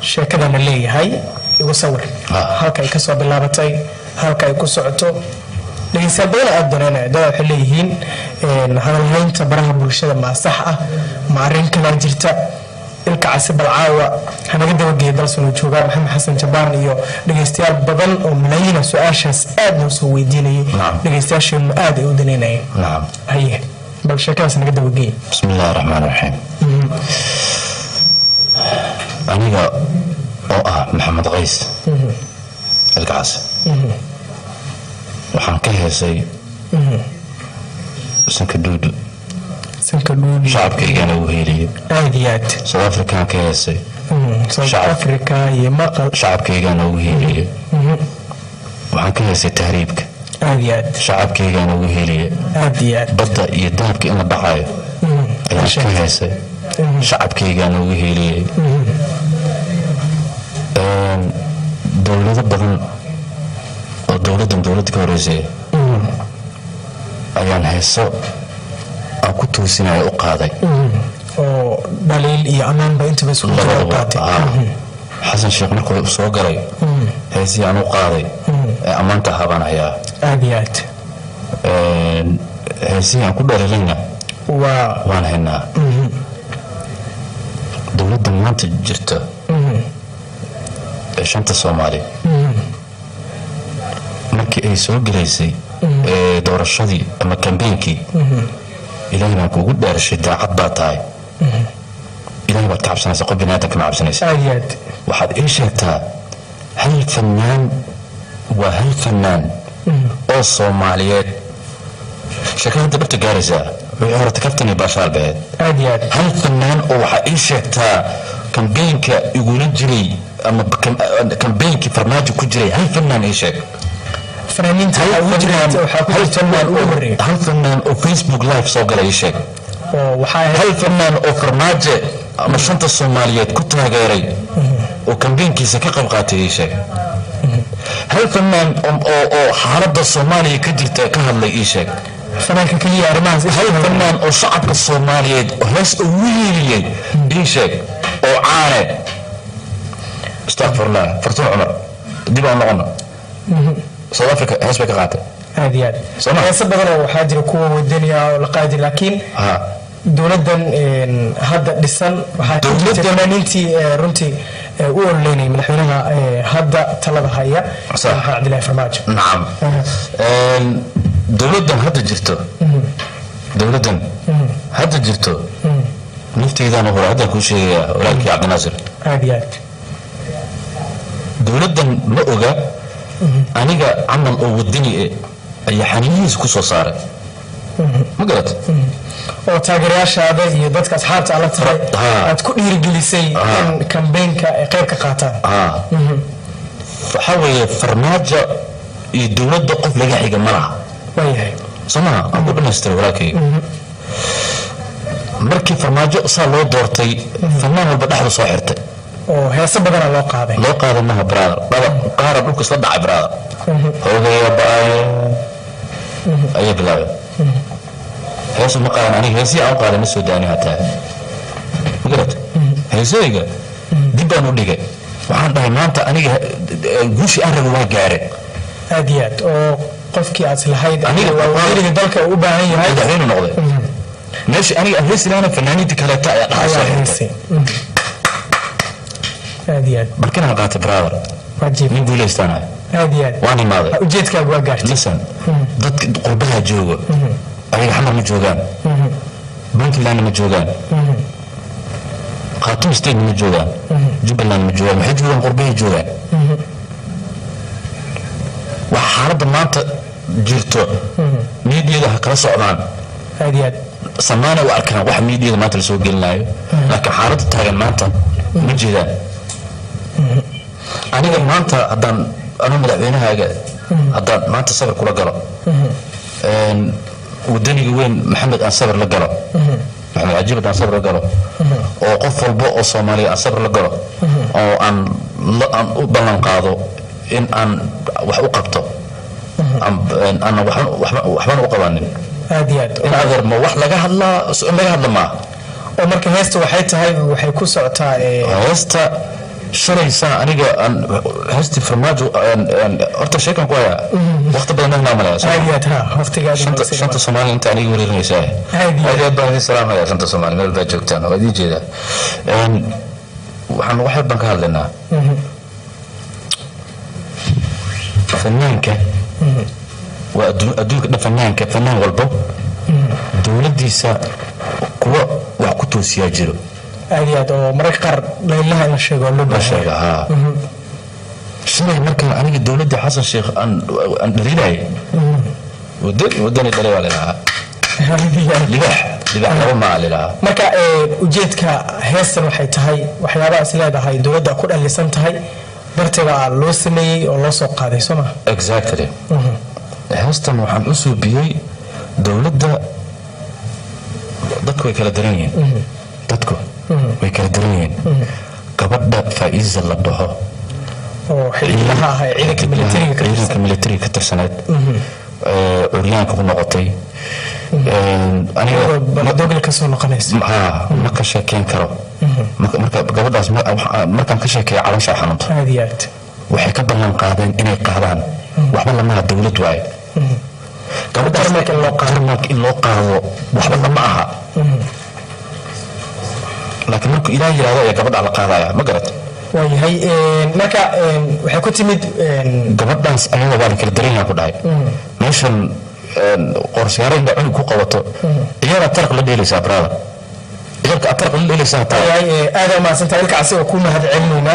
sheekadana leeyahay igu sawir halka ay ka soo bilaabatay halka ay ku socoto dhageystayaal badan aad dareynaya dad waxay leeyihiin hadalhaynta baraha bulshada ma sax ah ma arrin kala jirta ilka casib alcaawa hanaga dabageeya dalsano joogaa maxamed xasan jabaan iyo dhageystayaal badan oo malaayiin su'aashaas aad noo soo weydiinayay dhageystayaasheenu aad ay u daneynayeen haye bal sheekadaas naga dabageeya bismillaahi raxmaani raxiim aniga oo ah maxamed qays ilka casib waxaan ka heesay sanka duudu shacabkaygana uu heeliyay aad iyo aad South African ka heesay South Africa iyo maqal shacabkaygana uu heeliyay waxaan ka heesay tahriibka aad iyo aad shacabkaygana uu heeliyay aad iyo aad badda iyo dahabka in la dhacayo ayaan ka heesay shacabkaygana uu heeliyay dowlado badan oo dowladda ka horeysay ayaan heeso aan ku toosinayo u qaaday oo dhaliil iyo amaanba intaba isku qaatay xasan sheekh markuu soo galay heesii aan u qaaday ee amaanta habaan hayaa aad iyo aad heesii aan ku dhaliilayna waan haynaa dowladda maanta jirta ee shanta Soomaali markii ay soo galaysay doorashadii ama campaignkii ilaahay baan kugu dhaarshay daacad baa tahay ilaahay baad ka cabsanaysaa qof bini aadamka ma cabsanaysaa waxaad ii sheegtaa hal fannaan oo Soomaaliyeed sheekada dabta gaaraysaa way horta kaftani baashaal beed hal fannaan oo waxaad ii sheegtaa campaignka igula jiray ama campaignki farmaajo ku jiray hal fannaan ii sheeg فنانين هل فنان او فيسبوك لايف سو غلا يشيك هل فنان او فرماجه ama shanta Soomaaliyeed ku taageeray oo kambeynkiisa ka qayb qaatay yishay hal fannaan oo xaaladda Soomaaliya ka jirta ka hadlay yishay fanaanka kaliya arrimahaas hal fannaan oo shacabka Soomaaliyeed oo hees u weeyay yishay oo caane astaghfirullah fartuun umar dib aan noqono South Africa hees bay ka qaatay aad iyo aad hees badan oo waxaa jira kuwa wadaniya oo la qaadi laakiin dowladan hadda dhisan waxaa jirta fanaaniintii runtii u ololeynay madaxweynaha hadda talada haya Cabdilaahi Farmaajo nacam dowladan hadda jirto nafteedana hore hadda ku sheegaya walaalkii Cabdinaasir aad iyo aad dowladan ma oga aniga camal oo wadani ay xaniyiis ku soo saaray ma garat oo taageerayaashaada iyo dadka asxaabta ala tahay aad ku dhiirigelisay in campaignka ay qayb ka qaataan waxa weeye farmaajo iyo dowladda qof laga xiga malaha waayahay soma aan ku dhameystay walaalkay markii farmaajo saa loo doortay fannaan walba dhaxda soo xirtay oo heeso badan loo qaaday maha brother baba qaar dhulka isla dhacay brother hogaya baaye ayaa bilaabay heeso ma qaadan aniga heesii aan qaaday ma soo daani hataa magarad heesayga dib baan u dhigay waxaan dhahay maanta aniga guushi aan rabo waa gaare aad iyo aad oo qofkii aad lahayd aniga waliga dalka u baahan yahay madaxweyne noqday meeshii aniga heesi lahayn fanaaniinta kale ta ayaa dhaxay aad iyo aad markaan qaatay brother wajiib min guuleystana aad iyo aad waan imaaday ujeedkaagu waa gaartay listen dadka qurbaha jooga ayaga xamar ma joogaan Puntland ma joogaan Khartoum State ma joogaan Jubaland ma joogaan waxay joogaan qurbaha joogaan wax xaaladda maanta jirto meediada kala socdaan aad iyo aad samaana u arkaan wax meediada maanta la soo gelinayo laakiin xaaladda taagan maanta ma jiraan aniga maanta haddaan anu madaxweynahaaga haddaan maanta sawir kula galo wadaniga weyn maxamed aan sawir la galo maxamed cajiib aan sawir la galo oo qof walba oo Soomaaliya aan sawir la galo oo aan u ballan qaado in aan wax u qabto aan waxban u qabanin aad iyo aad in adeer ma wax laga hadla ma oo marka heesta waxay tahay waxay ku socotaa heesta شريسا أنا هستي فرماجو أرتا شيكا كويا وقت بدنا نعمل يا هاي ها وقت قاعد شنطة الصومالي أنت علي وريني نساء هذه أبغى السلام يا شنطة الصومالي من البيت تاعنا ودي جدا وحن واحد بنك هذلنا فنانك وأدوك فنانك فنان والبو دولتي سا كوا وحكتو سياجرو هذه مرقر ليلها إن الشيء قالوا بشيء ها شنو مركز أنا الدولة حسن شيخ أن ريلاي ودني ترى عليها لباح لو ما عليها marka ujeedka heestan waxay tahay waxyaabaha isleedahay dawladda ku dhalisan tahay bartiga loo sameeyay oo loo soo qaaday soma exactly heestan waxaan u soo biyay dawladda dadku way kala daran yihiin dadku way kala daran yihiin gabadha faa'iiza la dhaho oo xilligaha ahay ciidanka militariga ka tirsaneed uryaanka ku noqotay aniga dogal ka soo noqonaysa ma ka sheekeen karo marka gabadhaas markaan ka sheekay caloosha xanuunta aadiyaad waxay ka ballan qaadeen inay qaadaan waxba lama dawlad waay gabadhaas marka loo qaado waxba lama aha laakiin marka ilaahay yiraahdo ay gabadha la qaadaya ma garat waayahay marka waxay ku timid gabadhaas ayaga waa kala daran yahay ku dhahay meeshan qorshayaasha cunug ku qabato iyada tarq la dheelaysa brada iyada tarq la dheelaysa aad ma santaa ilka asiga ku mahad celinayna